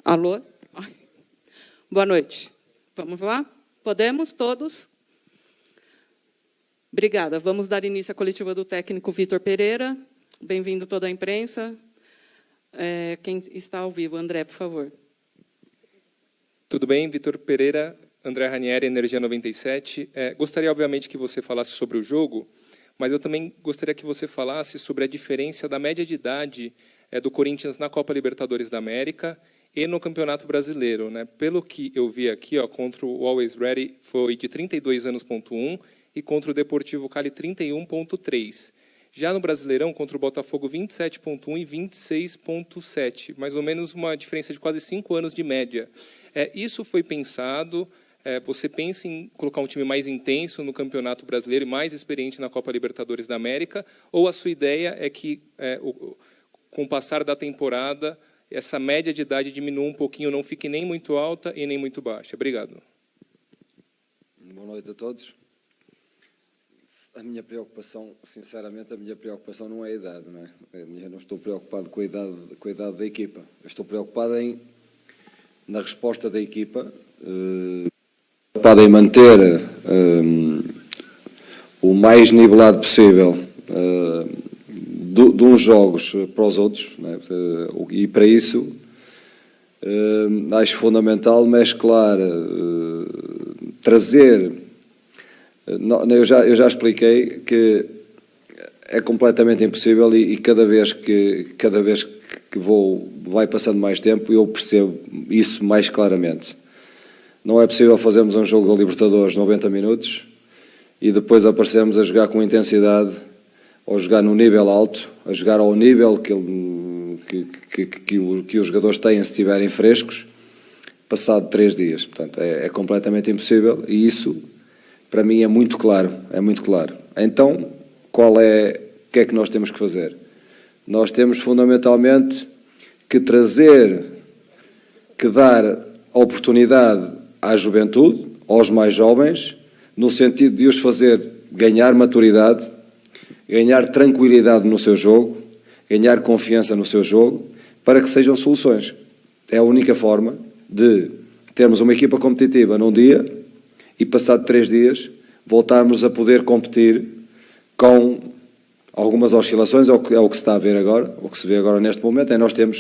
Alô? Ai. Boa noite. Vamos lá? Podemos todos? Obrigada. Vamos dar início à coletiva do técnico Vitor Pereira. Bem-vindo toda a imprensa. Quem está ao vivo? André, por favor. Tudo bem? Vitor Pereira, André Ranieri, Energia 97. Gostaria, obviamente, que você falasse sobre o jogo, mas eu também gostaria que você falasse sobre a diferença da média de idade do Corinthians na Copa Libertadores da América e no Campeonato Brasileiro. Pelo que eu vi aqui, contra o Always Ready foi de 32 anos,1 e contra o Deportivo Cali 31,3. Já no Brasileirão, contra o Botafogo 27,1 e 26,7, mais ou menos uma diferença de quase 5 anos de média. Isso foi pensado? Você pensa em colocar um time mais intenso no Campeonato Brasileiro e mais experiente na Copa Libertadores da América? Ou a sua ideia é que, com o passar da temporada, essa média de idade diminua um pouquinho, não fique nem muito alta e nem muito baixa? Obrigado. Boa noite a todos. A minha preocupação, sinceramente, não é a idade, não é? Eu não estou preocupado com a idade da equipa. Eu estou preocupado na resposta da equipa, preocupado em manter o mais nivelado possível de uns jogos para os outros, não é? E para isso acho fundamental mesclar, trazer. Eu já expliquei que é completamente impossível e cada vez que vai passando mais tempo eu percebo isso mais claramente. Não é possível fazermos um jogo da Libertadores 90 minutos e depois aparecermos a jogar com intensidade, ou jogar no nível alto, a jogar ao nível que os jogadores têm se estiverem frescos, passado 3 dias. Portanto, é completamente impossível e isso, para mim, é muito claro. Então, o que é que nós temos que fazer? Nós temos, fundamentalmente, que dar oportunidade à juventude, aos mais jovens, no sentido de os fazer ganhar maturidade, ganhar tranquilidade no seu jogo, ganhar confiança no seu jogo, para que sejam soluções. É a única forma de termos uma equipa competitiva num dia e, passado 3 dias, voltarmos a poder competir com algumas oscilações. É o que se está a ver agora, o que se vê agora neste momento,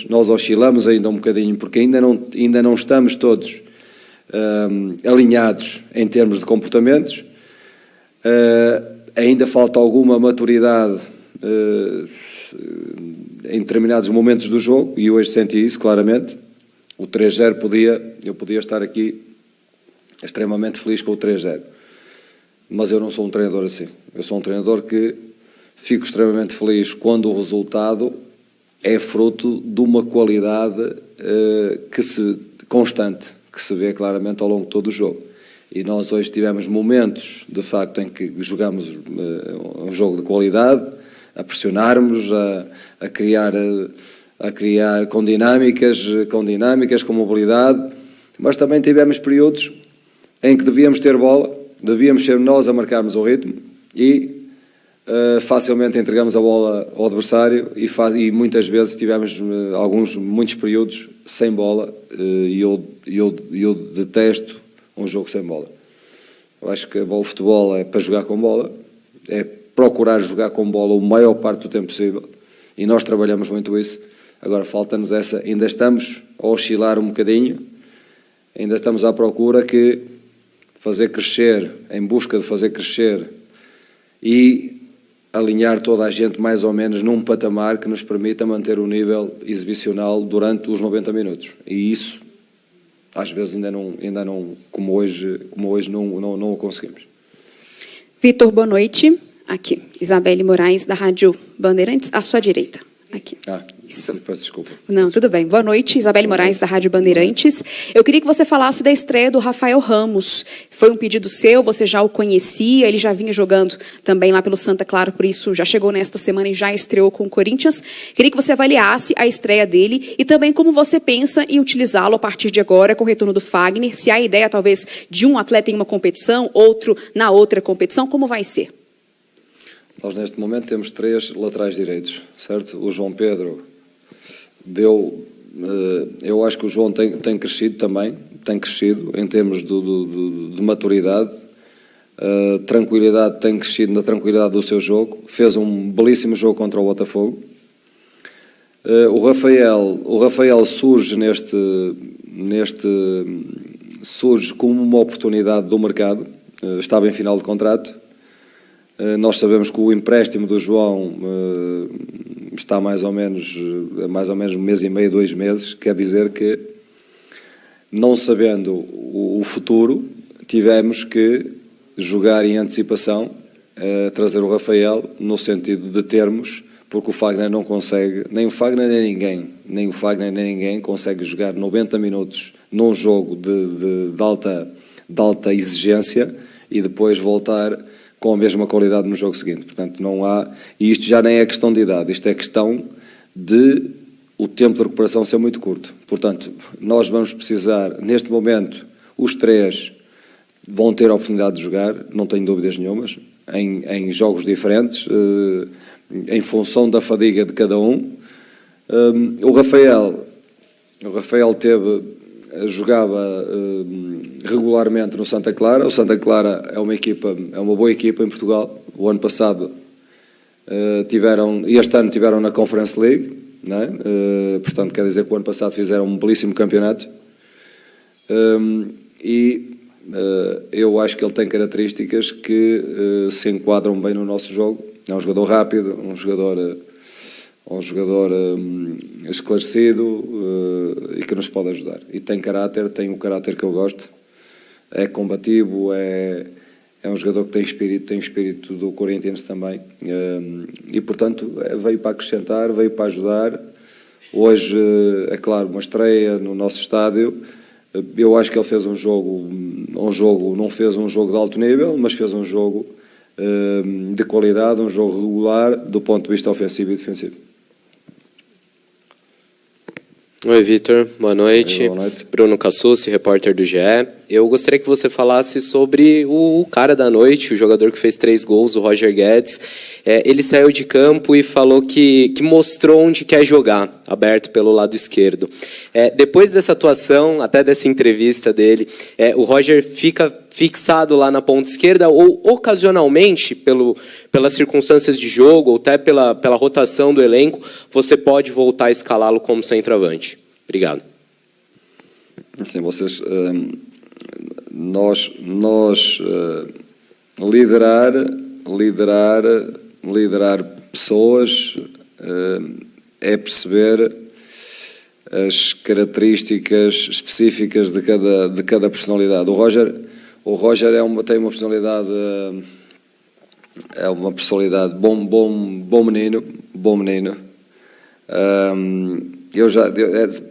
nós oscilamos ainda um bocadinho, porque ainda não estamos todos alinhados em termos de comportamentos, ainda falta alguma maturidade em determinados momentos do jogo, e hoje senti isso claramente. O 3-0 eu podia estar aqui extremamente feliz com o 3-0, mas eu não sou um treinador assim. Eu sou um treinador que fico extremamente feliz quando o resultado é fruto de uma qualidade constante, que se vê claramente ao longo de todo o jogo. E nós hoje tivemos momentos, de facto, em que jogamos um jogo de qualidade, a pressionarmos, a criar com dinâmicas, com mobilidade, mas também tivemos períodos em que devíamos ter bola, devíamos ser nós a marcarmos o ritmo e facilmente entregamos a bola ao adversário e muitas vezes tivemos muitos períodos sem bola, e eu detesto um jogo sem bola. Eu acho que o futebol é para jogar com bola, é procurar jogar com bola o maior parte do tempo possível, e nós trabalhamos muito isso. Agora falta-nos essa, ainda estamos a oscilar um bocadinho, ainda estamos à procura em busca de fazer crescer e alinhar toda a gente mais ou menos num patamar que nos permita manter o nível exibicional durante os 90 minutos. E isso, às vezes, ainda não como hoje não o conseguimos. Vitor, boa noite. Aqui, Isabelle Moraes, da Rádio Bandeirantes, à sua direita. Aqui. Isso. Peço desculpa. Não, tudo bem. Boa noite, Isabelle Moraes, da Rádio Bandeirantes. Eu queria que você falasse da estreia do Rafael Ramos. Foi um pedido seu, você já o conhecia, ele já vinha jogando também lá pelo Santa Clara, por isso já chegou nesta semana e já estreou com o Corinthians. Queria que você avaliasse a estreia dele e também como você pensa em utilizá-lo a partir de agora com o retorno do Fagner, se há ideia talvez de um atleta em uma competição, outro na outra competição, como vai ser? Nós, neste momento, temos 3 laterais direitos, certo? O João Pedro deu eu acho que o João tem crescido também, tem crescido em termos de maturidade, tranquilidade, tem crescido na tranquilidade do seu jogo, fez um belíssimo jogo contra o Botafogo. O Rafael surge surge como uma oportunidade do mercado, estava em final de contrato. Nós sabemos que o empréstimo do João está mais ou menos um mês e meio, 2 meses, quer dizer que, não sabendo o futuro, tivemos que jogar em antecipação, trazer o Rafael, no sentido de termos, porque o Fagner não consegue, nem o Fagner nem ninguém consegue jogar 90 minutos num jogo de alta exigência e depois voltar com a mesma qualidade no jogo seguinte. Portanto, não há... E isto já nem é questão de idade, isto é questão de o tempo de recuperação ser muito curto. Portanto, nós vamos precisar, neste momento, os 3 vão ter a oportunidade de jogar, não tenho dúvidas nenhumas, em jogos diferentes, em função da fadiga de cada um. O Rafael jogava regularmente no Santa Clara. O Santa Clara é uma boa equipa em Portugal. O ano passado este ano tiveram na Conference League, não é? Portanto, quer dizer que o ano passado fizeram um belíssimo campeonato. Eu acho que ele tem características que se enquadram bem no nosso jogo. É um jogador rápido, um jogador esclarecido e que nos pode ajudar. E tem o caráter que eu gosto. É combativo, é um jogador que tem espírito do Corinthians também. E, portanto, veio para acrescentar, veio para ajudar. Hoje, é claro, uma estreia no nosso estádio. Eu acho que ele fez não fez um jogo de alto nível, mas fez um jogo de qualidade, um jogo regular do ponto de vista ofensivo e defensivo. Oi, Vitor. Boa noite. Boa noite. Bruno Cassucci, repórter do GE. Eu gostaria que você falasse sobre o cara da noite, o jogador que fez 3 gols, o Roger Guedes. Ele saiu de campo e falou que mostrou onde quer jogar, aberto pelo lado esquerdo. Depois dessa atuação, até dessa entrevista dele, o Roger fica fixado lá na ponta esquerda ou, ocasionalmente, pelas circunstâncias de jogo ou até pela rotação do elenco, você pode voltar a escalá-lo como centroavante? Obrigado. Assim, nós liderar pessoas é perceber as características específicas de cada personalidade. O Roger tem uma personalidade, bom menino.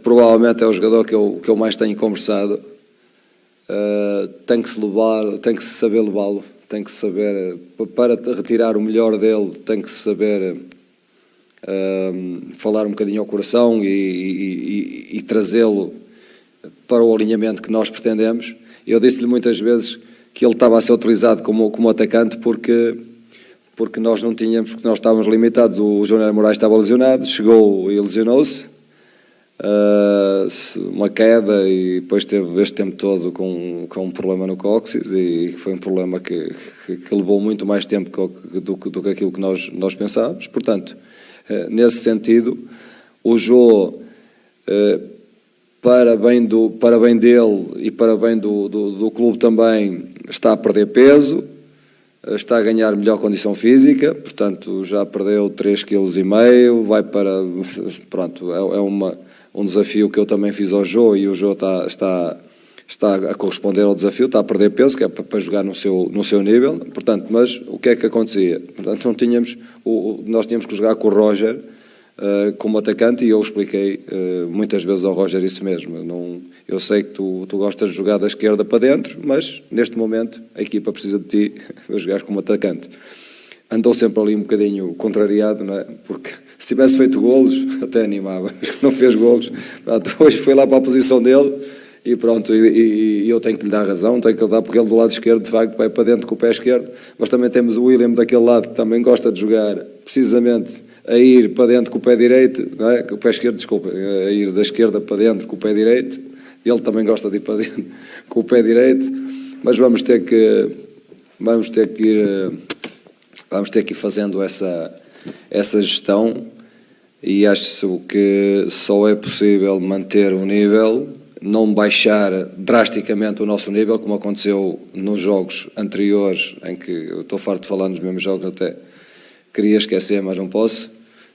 Provavelmente é o jogador que eu mais tenho conversado. Tem que se saber levá-lo, tem que saber, para retirar o melhor dele, tem que saber falar um bocadinho ao coração e trazê-lo para o alinhamento que nós pretendemos. Eu disse-lhe muitas vezes que ele estava a ser utilizado como atacante porque nós não tínhamos, porque nós estávamos limitados. O João Moraes estava lesionado, chegou e lesionou-se, uma queda, e depois teve este tempo todo com um problema no cóccix, e foi um problema que levou muito mais tempo do que aquilo que nós pensávamos. Portanto, nesse sentido, o João, para bem dele e para bem do clube também, está a perder peso, está a ganhar melhor condição física, portanto já perdeu 3,5 kg, vai para... Pronto, é um desafio que eu também fiz ao Jô, e o Jô está a corresponder ao desafio, está a perder peso, que é para jogar no seu nível. Portanto, mas o que é que acontecia? Portanto, nós tínhamos que jogar com o Roger como atacante, e eu expliquei muitas vezes ao Roger isso mesmo. Eu sei que tu gostas de jogar da esquerda para dentro, mas neste momento a equipa precisa de ti para jogares como atacante. Andou sempre ali um bocadinho contrariado, não é? Porque se tivesse feito golos, até animava, mas não fez golos. Pronto, hoje foi lá para a posição dele e pronto, e eu tenho que lhe dar razão, tenho que lhe dar, porque ele do lado esquerdo de facto vai para dentro com o pé esquerdo, mas também temos o William daquele lado que também gosta de jogar precisamente a ir para dentro com o pé direito, não é? Com o pé esquerdo, desculpa, a ir da esquerda para dentro com o pé direito. Ele também gosta de ir para dentro com o pé direito, mas vamos ter que ir fazendo essa gestão, e acho que só é possível manter o nível, não baixar drasticamente o nosso nível, como aconteceu nos jogos anteriores, em que eu estou farto de falar nos mesmos jogos, até queria esquecer, mas não posso,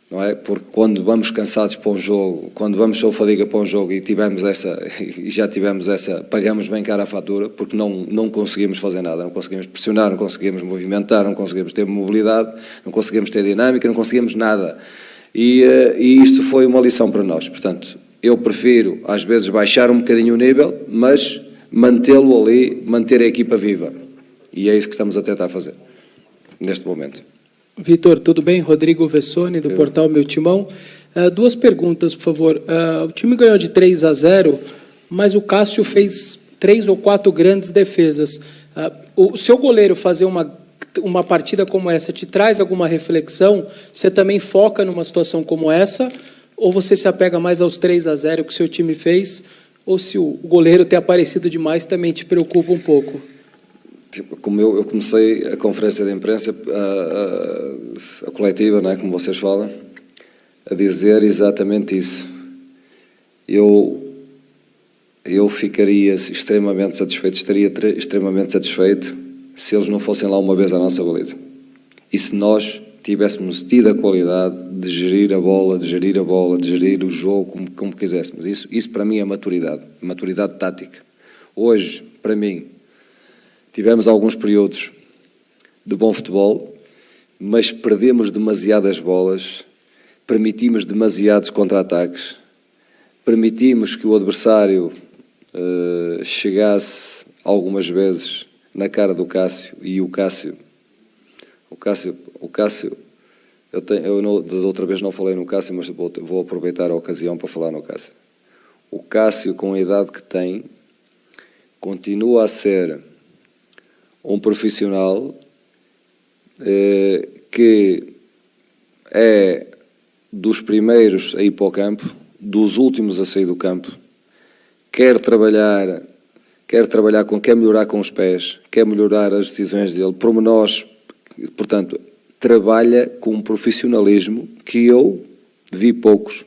não é? Porque quando vamos cansados para um jogo, quando vamos sob fadiga para um jogo e já tivemos essa, pagamos bem cara a fatura, porque não conseguimos fazer nada, não conseguimos pressionar, não conseguimos movimentar, não conseguimos ter mobilidade, não conseguimos ter dinâmica, não conseguimos nada. E isto foi uma lição para nós. Portanto, eu prefiro às vezes baixar um bocadinho o nível, mas mantê-lo ali, manter a equipa viva. E é isso que estamos a tentar fazer neste momento. Vitor, tudo bem? Rodrigo Vessone, do portal Meu Timão. Duas perguntas, por favor. O time ganhou de 3-0, mas o Cássio fez 3 ou 4 grandes defesas. O seu goleiro fazer uma partida como essa te traz alguma reflexão? Você também foca numa situação como essa? Ou você se apega mais aos 3-0 que o seu time fez? Ou se o goleiro ter aparecido demais também te preocupa um pouco? Como eu comecei a conferência de imprensa, a coletiva, não é, como vocês falam, a dizer exatamente isso. Eu ficaria extremamente satisfeito, estaria extremamente satisfeito se eles não fossem lá uma vez à nossa baliza. E se nós tivéssemos tido a qualidade de gerir a bola, de gerir o jogo como quiséssemos. Isso para mim é maturidade tática. Hoje, para mim, tivemos alguns períodos de bom futebol, mas perdemos demasiadas bolas, permitimos demasiados contra-ataques, permitimos que o adversário chegasse algumas vezes na cara do Cássio, e o Cássio, eu da outra vez não falei no Cássio, mas vou aproveitar a ocasião para falar no Cássio. O Cássio, com a idade que tem, continua a ser um profissional que é dos primeiros a ir para o campo, dos últimos a sair do campo, quer melhorar com os pés, quer melhorar as decisões dele, pormenores, portanto, trabalha com um profissionalismo que eu vi poucos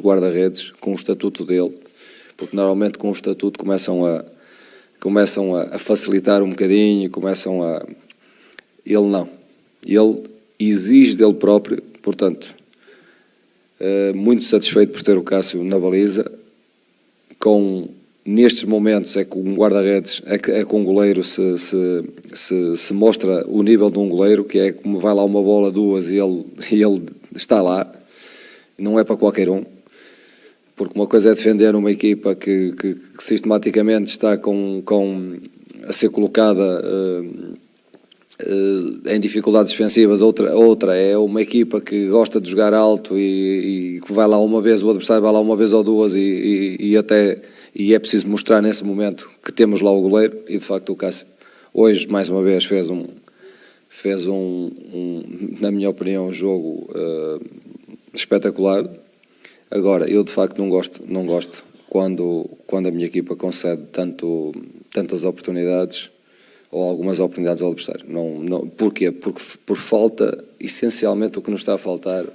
guarda-redes com o estatuto dele, porque normalmente com o estatuto começam a facilitar um bocadinho, ele não. Ele exige dele próprio, portanto, muito satisfeito por ter o Cássio na baliza. Nestes momentos é que um guarda-redes, é que um goleiro se mostra o nível de um goleiro, que é como vai lá uma bola, duas, e ele está lá. Não é para qualquer um. Porque uma coisa é defender uma equipa que sistematicamente está a ser colocada em dificuldades defensivas, outra é uma equipa que gosta de jogar alto e que vai lá uma vez, o adversário vai lá uma vez ou duas e é preciso mostrar nesse momento que temos lá o goleiro, e de facto o Cássio hoje mais uma vez fez na minha opinião, um jogo espetacular. Agora, eu de facto não gosto quando a minha equipa concede tantas oportunidades ou algumas oportunidades ao adversário. Porquê? Porque por falta, essencialmente o que nos está a faltar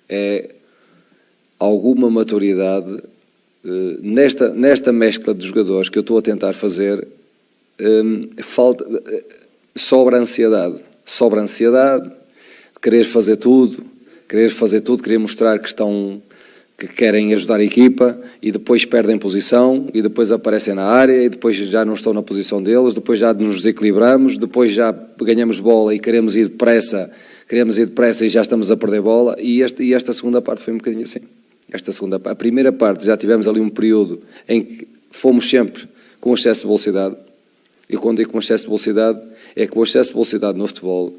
é alguma maturidade nesta mescla de jogadores que eu estou a tentar fazer. Sobra ansiedade, querer fazer tudo, querer mostrar que querem ajudar a equipa, e depois perdem posição, e depois aparecem na área, e depois já não estão na posição deles, depois já nos desequilibramos, depois já ganhamos bola e queremos ir depressa e já estamos a perder bola, e esta segunda parte foi um bocadinho assim. A primeira parte já tivemos ali um período em que fomos sempre com excesso de velocidade, e quando digo com excesso de velocidade, é que o excesso de velocidade no futebol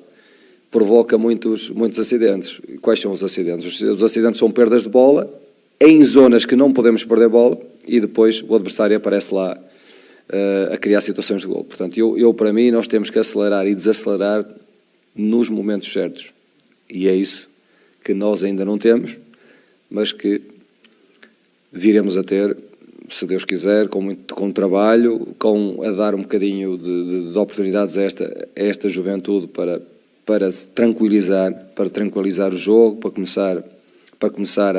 provoca muitos acidentes. Quais são os acidentes? Os acidentes são perdas de bola em zonas que não podemos perder bola, e depois o adversário aparece lá a criar situações de golo. Portanto, para mim, nós temos que acelerar e desacelerar nos momentos certos. E é isso que nós ainda não temos, mas que viremos a ter, se Deus quiser, com trabalho, a dar um bocadinho de oportunidades a esta juventude para se tranquilizar, o jogo, para começar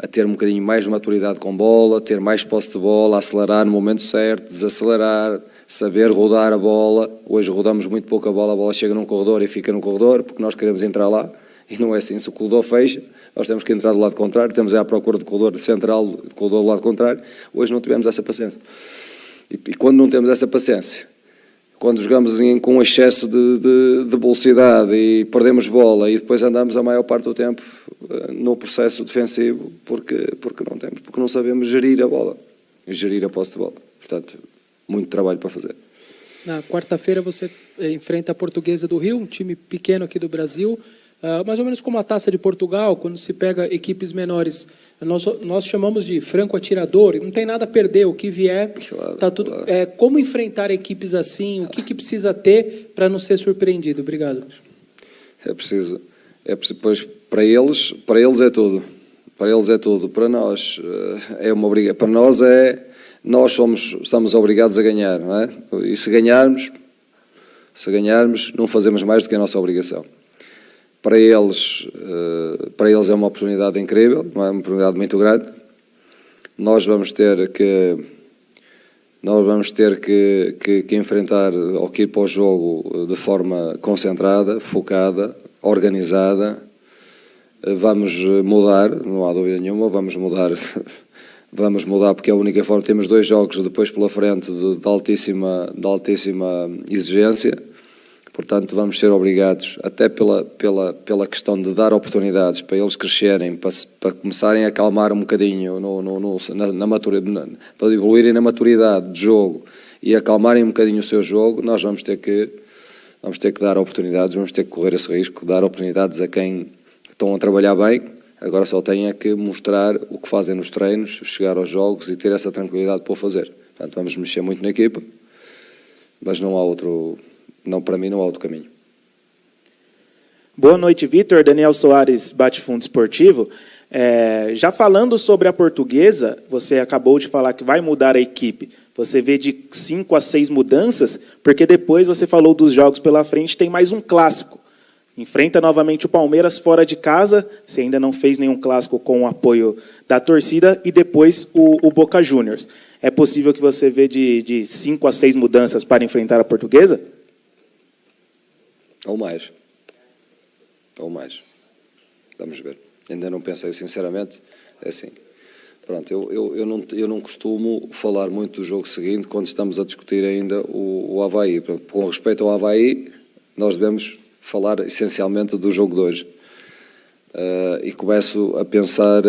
a ter um bocadinho mais de maturidade com bola, ter mais posse de bola, acelerar no momento certo, desacelerar, saber rodar a bola. Hoje rodamos muito pouco a bola chega num corredor e fica no corredor, porque nós queremos entrar lá, e não é assim. Se o corredor fecha, nós temos que entrar do lado contrário, temos à procura do corredor central, do corredor do lado contrário. Hoje não tivemos essa paciência. E quando não temos essa paciência, quando jogamos com excesso de velocidade e perdemos bola e depois andamos a maior parte do tempo no processo defensivo porque não sabemos gerir a bola, gerir a posse de bola. Portanto, muito trabalho para fazer. Na quarta-feira você enfrenta a Portuguesa do Rio, um time pequeno aqui do Brasil, mais ou menos como a Taça de Portugal, quando se pega equipes menores. Nós chamamos de franco atirador, e não tem nada a perder, o que vier, tá tudo. Claro. Como enfrentar equipes assim, o que precisa ter para não ser surpreendido? Obrigado. É preciso, pois, para eles é tudo. Para eles é tudo. Para nós é uma obrigação. Para nós estamos obrigados a ganhar, não é? E se ganharmos, não fazemos mais do que a nossa obrigação. Para eles é uma oportunidade incrível, não é? Uma oportunidade muito grande. Nós vamos ter que enfrentar ou que ir para o jogo de forma concentrada, focada, organizada. Vamos mudar, não há dúvida nenhuma, vamos mudar porque é a única forma. Temos 2 jogos depois pela frente de altíssima exigência. Portanto, vamos ser obrigados, até pela questão de dar oportunidades para eles crescerem, para começarem a acalmar um bocadinho, para evoluírem na maturidade de jogo e acalmarem um bocadinho o seu jogo. Nós vamos ter que dar oportunidades, vamos ter que correr esse risco, dar oportunidades a quem estão a trabalhar bem. Agora só têm que mostrar o que fazem nos treinos, chegar aos jogos e ter essa tranquilidade para o fazer. Portanto, vamos mexer muito na equipa, mas para mim não há outro caminho. Boa noite, Vitor. Daniel Soares, Bate-Fundo Esportivo. Já falando sobre a Portuguesa, você acabou de falar que vai mudar a equipe. Você vê de 5 a 6 mudanças, porque depois você falou dos jogos pela frente, tem mais um clássico. Enfrenta novamente o Palmeiras fora de casa, você ainda não fez nenhum clássico com o apoio da torcida, e depois o Boca Juniors. É possível que você vê de 5 a 6 mudanças para enfrentar a Portuguesa? Ou mais. Vamos ver. Ainda não pensei, sinceramente. É assim. Pronto, eu não costumo falar muito do jogo seguinte quando estamos a discutir ainda o Avaí. Com respeito ao Avaí, nós devemos falar essencialmente do jogo de hoje. E começo a pensar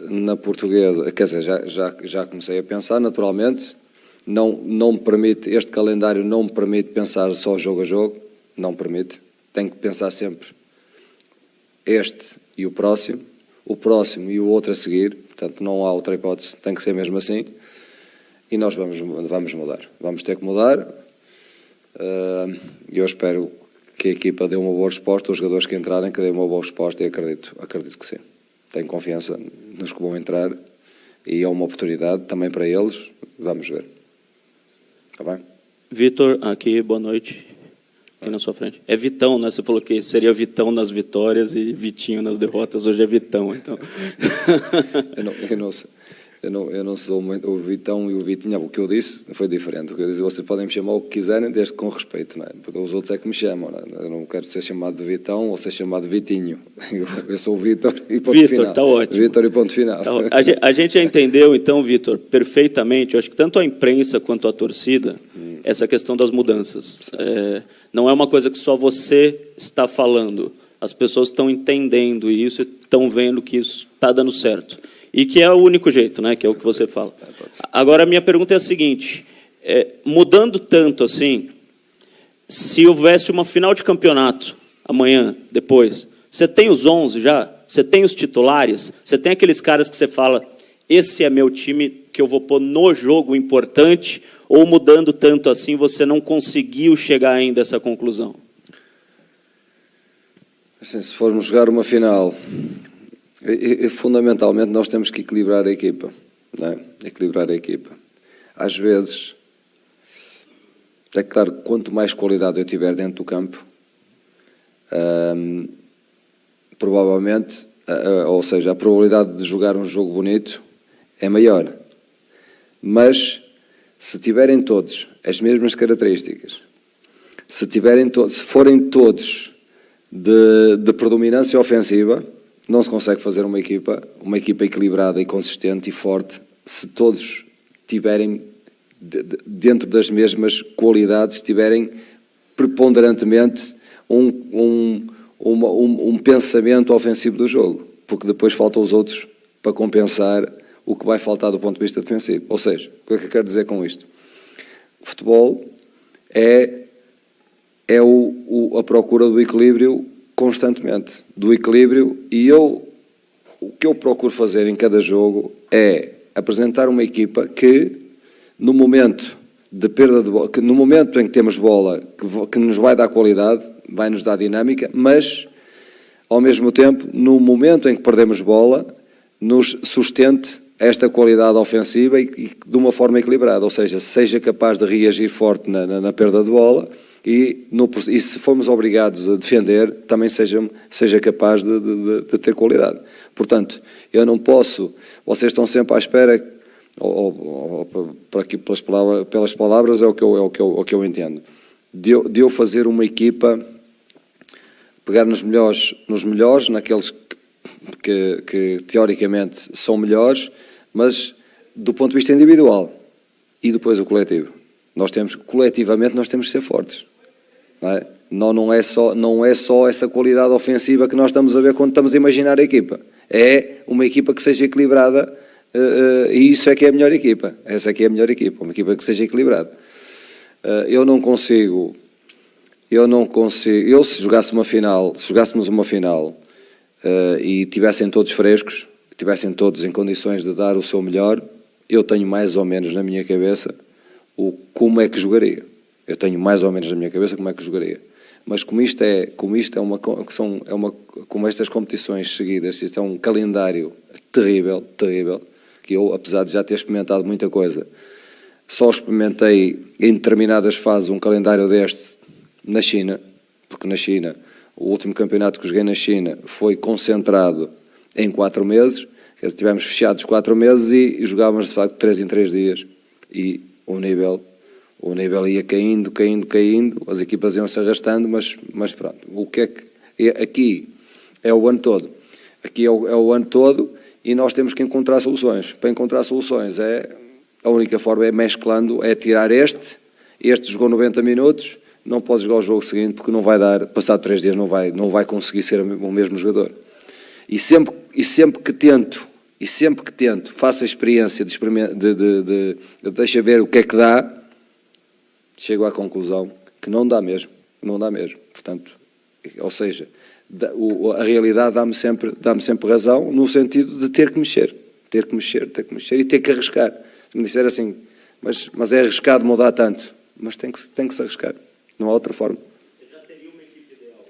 na Portuguesa. Quer dizer, já comecei a pensar, naturalmente. Não me permite, este calendário não me permite pensar só jogo a jogo. Não permite. Tenho que pensar sempre este e o próximo e o outro a seguir. Portanto, não há outra hipótese, tem que ser mesmo assim. E nós vamos mudar. Vamos ter que mudar. E eu espero que a equipa dê uma boa resposta, os jogadores que entrarem, que dêem uma boa resposta, e acredito que sim. Tenho confiança nos que vão entrar e é uma oportunidade também para eles. Vamos ver. Está bem? Vitor, aqui, boa noite. Aqui na sua frente. É Vitão, né? Você falou que seria Vitão nas vitórias e Vitinho nas derrotas. Hoje é Vitão, então. Eu não sou o Vitão e o Vitinho. O que eu disse foi diferente. O que eu disse, vocês podem me chamar o que quiserem, desde com respeito, não é? Porque os outros é que me chamam, não é? Eu não quero ser chamado de Vitão ou ser chamado de Vitinho. Eu sou o Vitor e ponto final. Vitor, está ótimo. Vitor e ponto final. Tá, a gente já entendeu, então, Vitor, perfeitamente. Eu acho que tanto a imprensa quanto a torcida, essa questão das mudanças. Não é uma coisa que só você está falando. As pessoas estão entendendo isso e estão vendo que isso está dando certo. E que é o único jeito, né? Que é o que você fala. Agora, a minha pergunta é a seguinte. Mudando tanto assim, se houvesse uma final de campeonato, amanhã, depois, você tem os 11 já? Você tem os titulares? Você tem aqueles caras que você fala, esse é meu time que eu vou pôr no jogo importante, ou mudando tanto assim, você não conseguiu chegar ainda a essa conclusão? Assim, se formos jogar uma final Fundamentalmente, nós temos que equilibrar a equipa. Não é? Equilibrar a equipa. Às vezes, é claro que quanto mais qualidade eu tiver dentro do campo, provavelmente, ou seja, a probabilidade de jogar um jogo bonito é maior. Mas, se tiverem todos as mesmas características, se forem todos de predominância ofensiva, não se consegue fazer uma equipa equilibrada e consistente e forte se todos tiverem, dentro das mesmas qualidades, tiverem preponderantemente um pensamento ofensivo do jogo, porque depois faltam os outros para compensar o que vai faltar do ponto de vista defensivo. Ou seja, o que é que eu quero dizer com isto? O futebol é a procura do equilíbrio constantemente, do equilíbrio, e o que eu procuro fazer em cada jogo é apresentar uma equipa que, no momento de perda de bola, que no momento em que temos bola, que nos vai dar qualidade, vai nos dar dinâmica, mas, ao mesmo tempo, no momento em que perdemos bola, nos sustente esta qualidade ofensiva e de uma forma equilibrada, ou seja, seja capaz de reagir forte na perda de bola, e se formos obrigados a defender, também seja capaz de ter qualidade. Portanto, eu não posso, vocês estão sempre à espera, pelas palavras é o que eu entendo, de eu fazer uma equipa, pegar nos melhores, naqueles que teoricamente são melhores, mas do ponto de vista individual, e depois o coletivo. Coletivamente nós temos que ser fortes. Não é só essa qualidade ofensiva que nós estamos a ver quando estamos a imaginar a equipa. É uma equipa que seja equilibrada, e isso é que é a melhor equipa. Essa é que é a melhor equipa, uma equipa que seja equilibrada. Se jogássemos uma final e tivessem todos frescos, tivessem todos em condições de dar o seu melhor, eu tenho mais ou menos na minha cabeça como é que jogaria. Eu tenho mais ou menos na minha cabeça como é que jogaria. Mas como estas competições seguidas, isto é um calendário terrível, que eu, apesar de já ter experimentado muita coisa, só experimentei em determinadas fases um calendário deste na China, porque na China, o último campeonato que joguei na China foi concentrado em 4 meses, quer dizer, tivemos fechados 4 meses e jogávamos de facto 3 em 3 dias, e o nível ia caindo, as equipas iam se arrastando, mas pronto, aqui é o ano todo, e nós temos que encontrar soluções. Para encontrar soluções, a única forma é mesclando, é tirar este jogou 90 minutos, não pode jogar o jogo seguinte, porque não vai dar, passado 3 dias não vai conseguir ser o mesmo jogador. E sempre que tento, faço a experiência de deixa ver o que é que dá, chego à conclusão que não dá mesmo. Portanto, ou seja, a realidade dá-me sempre razão, no sentido de ter que mexer e ter que arriscar. Se me disser assim, mas é arriscado mudar tanto, mas tem que se arriscar, não há outra forma. Você já teria uma equipe ideal?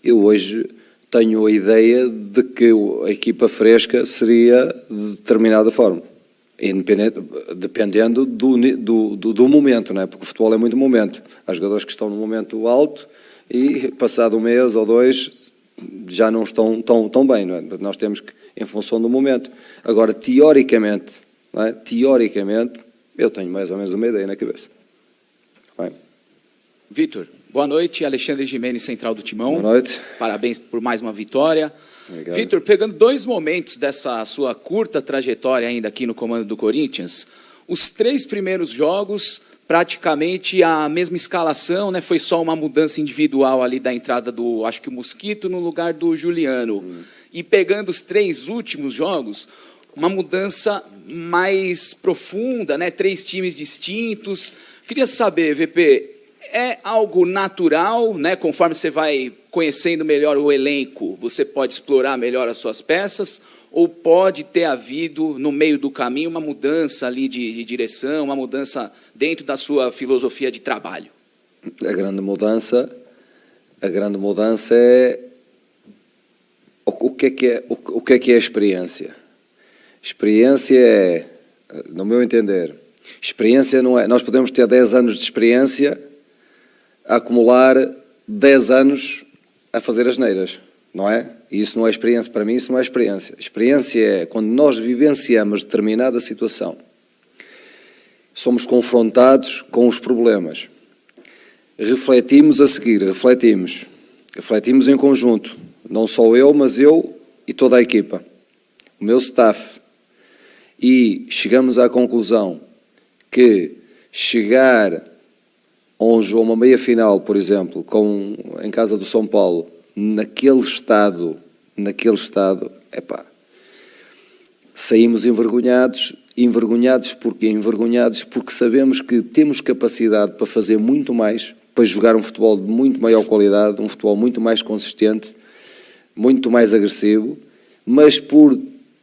Eu hoje tenho a ideia de que a equipa fresca seria de determinada forma, dependendo do momento, não é? Porque o futebol é muito momento. Há jogadores que estão no momento alto e, passado um mês ou 2, já não estão tão bem, não é? Nós temos que, em função do momento. Agora, teoricamente, não é? Eu tenho mais ou menos uma ideia na cabeça. Bem. Vitor, boa noite. Alexandre Gimenez, Central do Timão. Boa noite. Parabéns por mais uma vitória. Obrigado. Vitor, pegando 2 momentos dessa sua curta trajetória ainda aqui no comando do Corinthians, os 3 primeiros jogos, praticamente a mesma escalação, né? Foi só uma mudança individual ali da entrada do, acho que o Mosquito, no lugar do Juliano. E pegando os 3 últimos jogos, uma mudança mais profunda, né? 3 times distintos. Queria saber, VP, é algo natural, né? Conforme você vai conhecendo melhor o elenco, você pode explorar melhor as suas peças, ou pode ter havido, no meio do caminho, uma mudança ali de direção, uma mudança dentro da sua filosofia de trabalho? A grande mudança O que é a experiência? Experiência é, no meu entender, experiência não é... Nós podemos ter 10 anos de experiência a acumular 10 anos a fazer asneiras, não é? E isso não é experiência. Para mim, isso não é experiência. Experiência é quando nós vivenciamos determinada situação, somos confrontados com os problemas, refletimos a seguir, refletimos em conjunto, não só eu, mas eu e toda a equipa, o meu staff, e chegamos à conclusão que chegar a uma meia-final, por exemplo, em casa do São Paulo, naquele estado, saímos envergonhados porque sabemos que temos capacidade para fazer muito mais, para jogar um futebol de muito maior qualidade, um futebol muito mais consistente, muito mais agressivo, mas por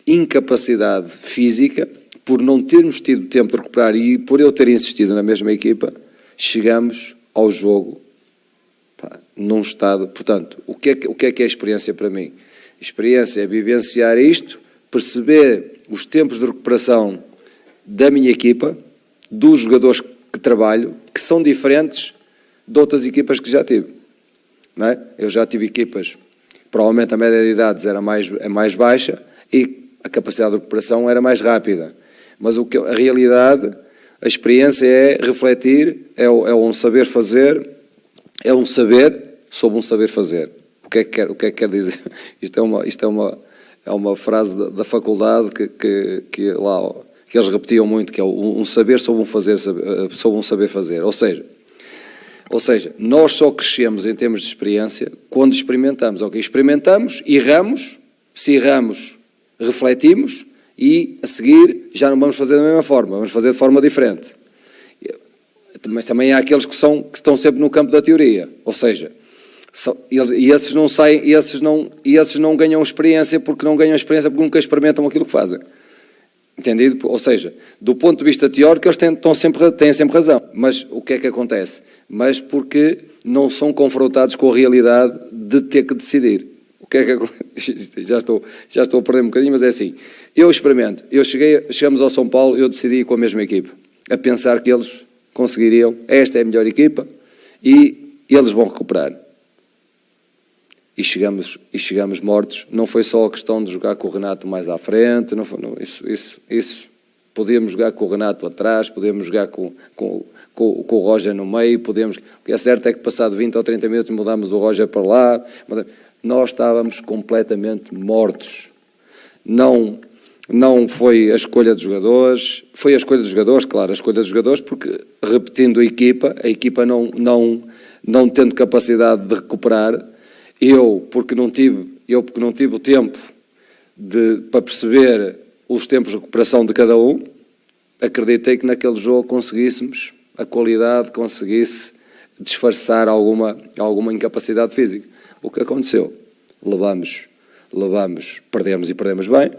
incapacidade física, por não termos tido tempo de recuperar e por eu ter insistido na mesma equipa, chegamos ao jogo num estado... Portanto, o que é a experiência para mim? Experiência é vivenciar isto, perceber os tempos de recuperação da minha equipa, dos jogadores que trabalho, que são diferentes de outras equipas que já tive. Não é? Eu já tive equipas, provavelmente a média de idades era mais baixa e a capacidade de recuperação era mais rápida. Mas a realidade, a experiência é refletir, é um saber fazer, é um saber sobre um saber fazer. O que é que quer dizer? Isto é uma frase da faculdade que eles repetiam muito, que é um saber sobre um saber fazer. Ou seja, nós só crescemos em termos de experiência quando experimentamos. Ok, experimentamos, erramos, se erramos, refletimos e, a seguir, já não vamos fazer da mesma forma, vamos fazer de forma diferente. Mas também há aqueles que estão sempre no campo da teoria. Ou seja, e esses não saem, e esses não ganham experiência porque nunca experimentam aquilo que fazem. Entendido? Ou seja, do ponto de vista teórico, eles têm sempre razão. Mas o que é que acontece? Mas porque não são confrontados com a realidade de ter que decidir. O que é que acontece? Já estou a perder um bocadinho, mas é assim. Eu experimento. Chegamos ao São Paulo, eu decidi ir com a mesma equipa, a pensar que eles conseguiriam, esta é a melhor equipa, e eles vão recuperar. E chegamos mortos. Não foi só a questão de jogar com o Renato mais à frente, isso podíamos jogar com o Renato atrás, podíamos jogar com o Roger no meio, o que é certo é que passado 20 ou 30 minutos mudámos o Roger para lá. Nós estávamos completamente mortos. Não foi a escolha dos jogadores, foi a escolha dos jogadores, claro, a escolha dos jogadores, porque repetindo a equipa não tendo capacidade de recuperar, eu porque não tive o tempo para perceber os tempos de recuperação de cada um, acreditei que naquele jogo conseguíssemos a qualidade, conseguisse disfarçar alguma incapacidade física. O que aconteceu? Perdemos e perdemos bem,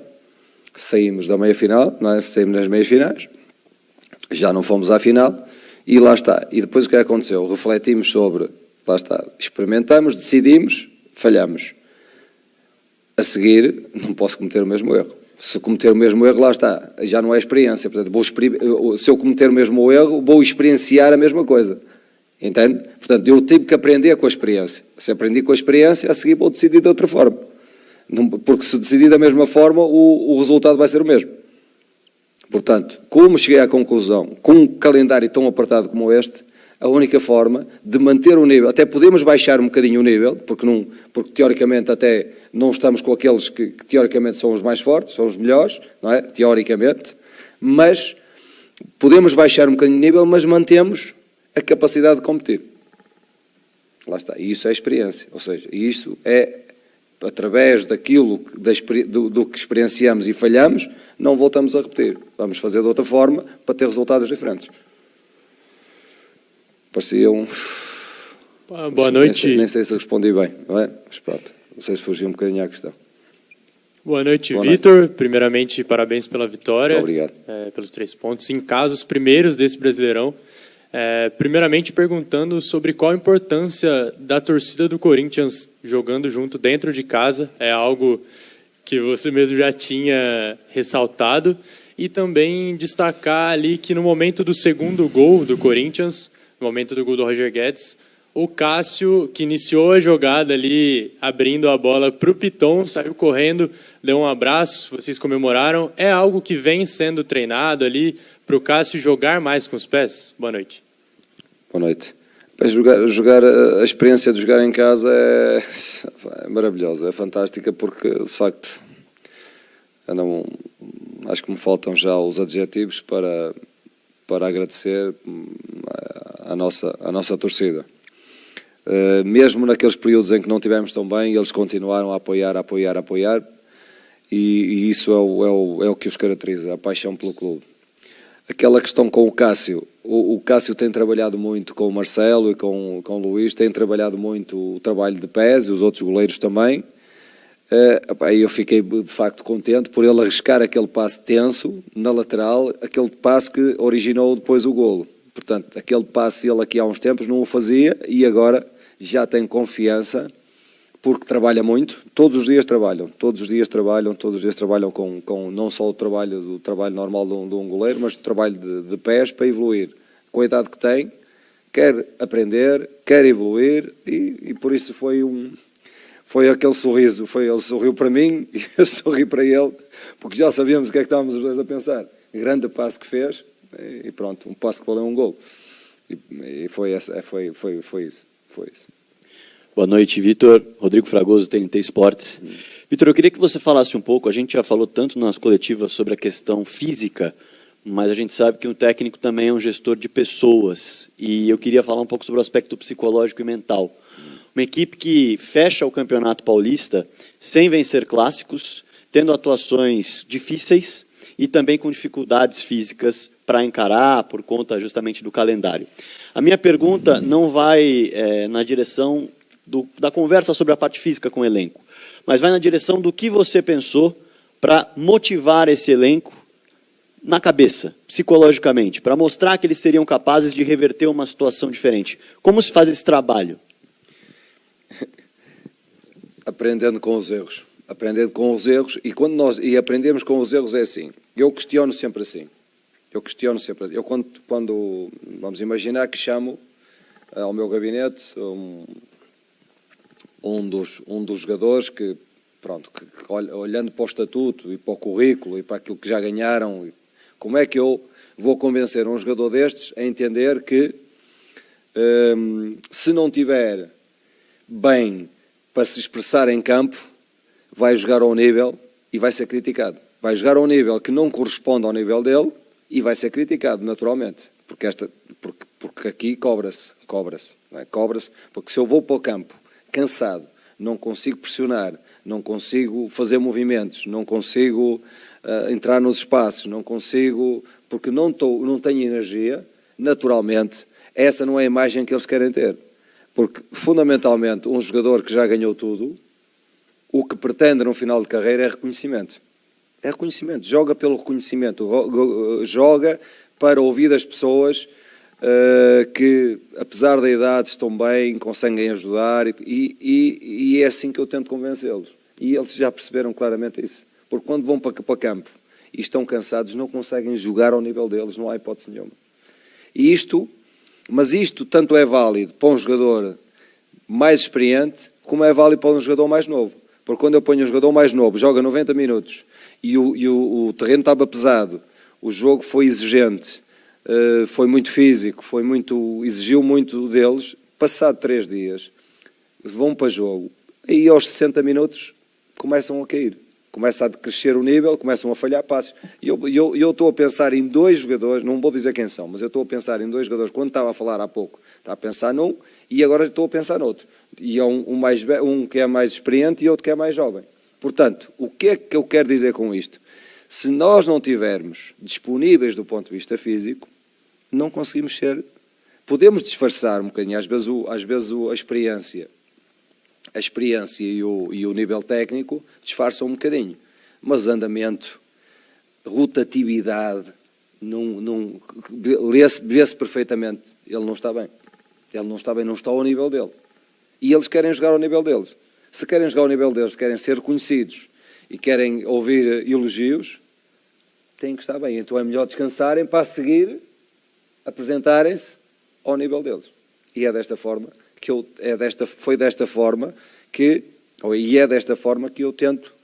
saímos da meia-final, não é? Saímos nas meias-finais, já não fomos à final, e lá está. E depois o que aconteceu? Refletimos sobre, lá está, experimentamos, decidimos, falhamos. A seguir, não posso cometer o mesmo erro. Se cometer o mesmo erro, lá está, já não é experiência. Portanto, se eu cometer o mesmo erro, vou experienciar a mesma coisa. Entende? Portanto, eu tive que aprender com a experiência. Se aprendi com a experiência, a seguir vou decidir de outra forma. Porque se decidir da mesma forma, o resultado vai ser o mesmo. Portanto, como cheguei à conclusão, com um calendário tão apertado como este, a única forma de manter o nível, até podemos baixar um bocadinho o nível, porque teoricamente até não estamos com aqueles que teoricamente são os mais fortes, são os melhores, não é? Teoricamente, mas podemos baixar um bocadinho o nível, mas mantemos a capacidade de competir. Lá está, e isso é experiência, ou seja, isso é através daquilo, do que experienciamos e falhamos, não voltamos a repetir. Vamos fazer de outra forma para ter resultados diferentes. Parecia Boa noite. Nem sei se respondi bem, não é? Mas pronto, não sei se fugiu um bocadinho à questão. Boa noite, Vitor. Primeiramente, parabéns pela vitória. Muito obrigado. Pelos 3 pontos. Em casa, os primeiros desse Brasileirão. Primeiramente, perguntando sobre qual a importância da torcida do Corinthians jogando junto dentro de casa. É algo que você mesmo já tinha ressaltado. E também destacar ali que no momento do segundo gol do Corinthians, no momento do gol do Roger Guedes, o Cássio, que iniciou a jogada ali, abrindo a bola para o Piton, saiu correndo, deu um abraço, vocês comemoraram. É algo que vem sendo treinado ali para o Cássio jogar mais com os pés? Boa noite. Boa noite. A experiência de jogar em casa é maravilhosa, é fantástica, porque, de facto, acho que me faltam já os adjetivos para agradecer a nossa torcida. Mesmo naqueles períodos em que não estivemos tão bem, eles continuaram a apoiar, e isso é o que os caracteriza, a paixão pelo clube. Aquela questão com o Cássio, o Cássio tem trabalhado muito com o Marcelo e com o Luís, tem trabalhado muito o trabalho de pés e os outros goleiros também. Eu fiquei de facto contente por ele arriscar aquele passe tenso na lateral, aquele passe que originou depois o golo. Portanto, aquele passe ele aqui há uns tempos não o fazia e agora já tem confiança, porque trabalha muito, todos os dias trabalham com não só o trabalho normal de um goleiro, mas o trabalho de pés para evoluir. Com a idade que tem, quer aprender, quer evoluir, e por isso foi aquele sorriso, ele sorriu para mim e eu sorri para ele, porque já sabíamos o que é que estávamos os dois a pensar. Grande passo que fez, e pronto, um passo que valeu um gol. E foi isso. Boa noite, Vitor. Rodrigo Fragoso, TNT Esportes. Vitor, eu queria que você falasse um pouco, a gente já falou tanto nas coletivas sobre a questão física, mas a gente sabe que um técnico também é um gestor de pessoas, e eu queria falar um pouco sobre o aspecto psicológico e mental. Uma equipe que fecha o Campeonato Paulista sem vencer clássicos, tendo atuações difíceis e também com dificuldades físicas para encarar por conta justamente do calendário. A minha pergunta não vai na direção da conversa sobre a parte física com o elenco, mas vai na direção do que você pensou para motivar esse elenco na cabeça, psicologicamente, para mostrar que eles seriam capazes de reverter uma situação diferente. Como se faz esse trabalho? Aprendendo com os erros, e aprendemos com os erros é assim. Eu questiono sempre assim. Eu quando vamos imaginar que chamo ao meu gabinete um dos jogadores que olhando para o estatuto e para o currículo e para aquilo que já ganharam, como é que eu vou convencer um jogador destes a entender que se não tiver bem para se expressar em campo, vai jogar ao nível e vai ser criticado. Vai jogar ao nível que não corresponde ao nível dele e vai ser criticado, naturalmente. Porque aqui cobra-se. Não é? Cobra-se, porque se eu vou para o campo cansado, não consigo pressionar, não consigo fazer movimentos, não consigo entrar nos espaços, não consigo, porque não tenho energia, naturalmente, essa não é a imagem que eles querem ter. Porque, fundamentalmente, um jogador que já ganhou tudo, o que pretende no final de carreira é reconhecimento. É reconhecimento. Joga pelo reconhecimento. Joga para ouvir das pessoas que, apesar da idade, estão bem, conseguem ajudar. E é assim que eu tento convencê-los. E eles já perceberam claramente isso. Porque quando vão para campo e estão cansados, não conseguem jogar ao nível deles. Não há hipótese nenhuma. Mas isto tanto é válido para um jogador mais experiente, como é válido para um jogador mais novo. Porque quando eu ponho um jogador mais novo, joga 90 minutos, e o terreno estava pesado, o jogo foi exigente, foi muito físico, exigiu muito deles, passado 3 dias, vão para jogo, e aos 60 minutos começam a cair. Começa a crescer o nível, começam a falhar passos. E eu estou a pensar em 2 jogadores, não vou dizer quem são, mas eu estou a pensar em 2 jogadores, quando estava a falar há pouco, estava a pensar num, e agora estou a pensar noutro. E é um que é mais experiente e outro que é mais jovem. Portanto, o que é que eu quero dizer com isto? Se nós não tivermos disponíveis do ponto de vista físico, não conseguimos ser... Podemos disfarçar um bocadinho, às vezes a experiência e o nível técnico disfarçam um bocadinho, mas andamento, rotatividade, vê-se perfeitamente, ele não está bem. Ele não está bem, não está ao nível dele. E eles querem jogar ao nível deles. Se querem jogar ao nível deles, querem ser reconhecidos e querem ouvir elogios, têm que estar bem. Então é melhor descansarem para a seguir apresentarem-se ao nível deles. E é desta forma que eu tento